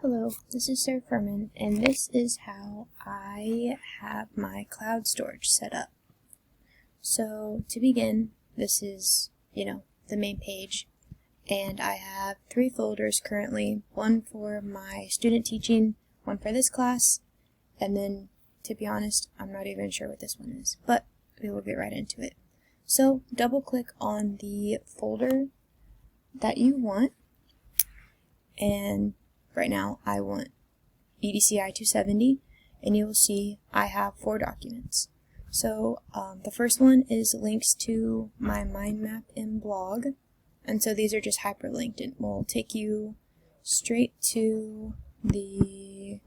Hello, this is Sarah Furman, and this is how I have my cloud storage set up. So, to begin, this is, the main page, and I have 3 folders currently, one for my student teaching, one for this class, and then, to be honest, I'm not even sure what this one is, but we will get right into it. So, double-click on the folder that you want, and right now I want EDCI 270, and you will see I have 4 documents. So the first one is links to my mind map and blog, and so these are just hyperlinked and will take you straight to the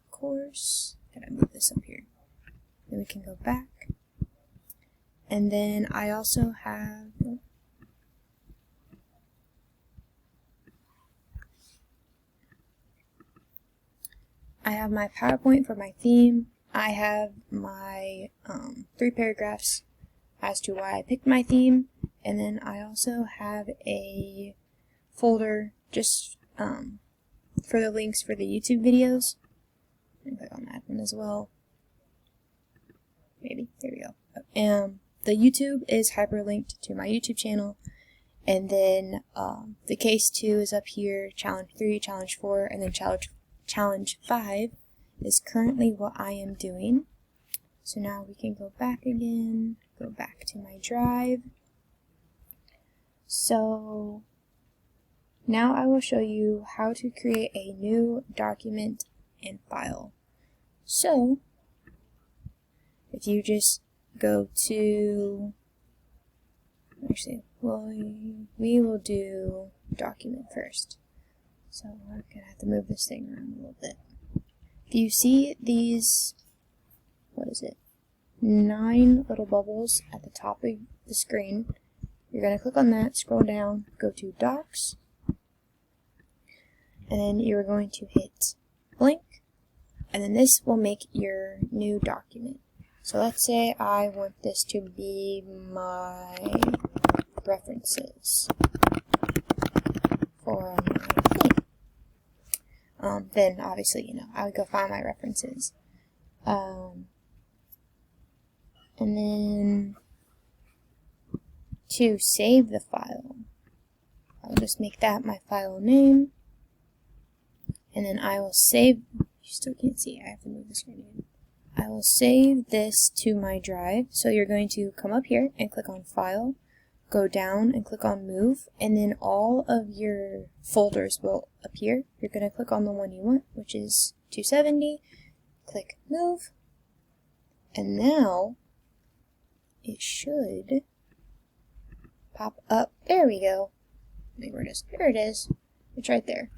course. Gotta move this up here. Then we can go back, and then I also have my PowerPoint for my theme. I have my 3 paragraphs as to why I picked my theme, and then I also have a folder just for the links for the YouTube videos. I'm going to click on that one as well. Maybe. There we go. The YouTube is hyperlinked to my YouTube channel, and then the case 2 is up here, challenge 3, challenge 4, and then challenge 5 is currently what I am doing. So now we can go back again, go back to my drive. So now I will show you how to create a new document and file. So if you just go to, actually, well, we will do document first. So I'm going to have to move this thing around a little bit. If you see these, 9 little bubbles at the top of the screen, you're going to click on that, scroll down, go to Docs, and then you're going to hit blank, and then this will make your new document. So let's say I want this to be my references for my thing. Then obviously, I would go find my references. And then to save the file, I'll just make that my file name. And then I will save, you still can't see, I have to move the screen again. I will save this to my drive. So you're going to come up here and click on File, go down and click on Move, and then all of your folders will appear. You're going to click on the one you want, which is 270, click Move, and now it should pop up. There we go. Maybe where it is. There it is. It's right there.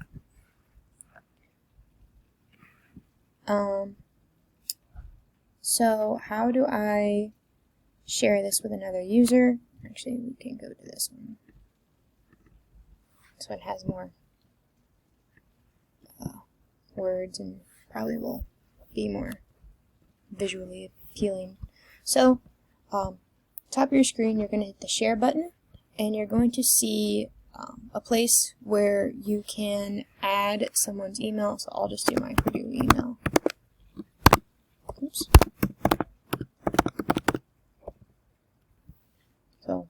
So how do I share this with another user? Actually, we can go to this one. This one has more words and probably will be more visually appealing. So, top of your screen, you're going to hit the share button, and you're going to see a place where you can add someone's email. So I'll just do my Purdue email. Oops. So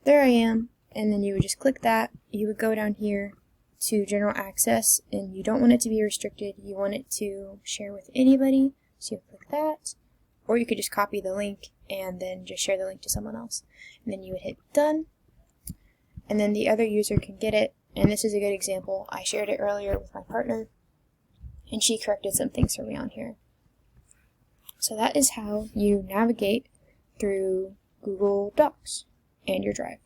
there I am, and then you would just click that. You would go down here to general access, and you don't want it to be restricted. You want it to share with anybody, so you click that, or you could just copy the link and then just share the link to someone else, and then you would hit done, and then the other user can get it. And this is a good example. I shared it earlier with my partner, and she corrected some things for me on here. So that is how you navigate through Google Docs and your drive.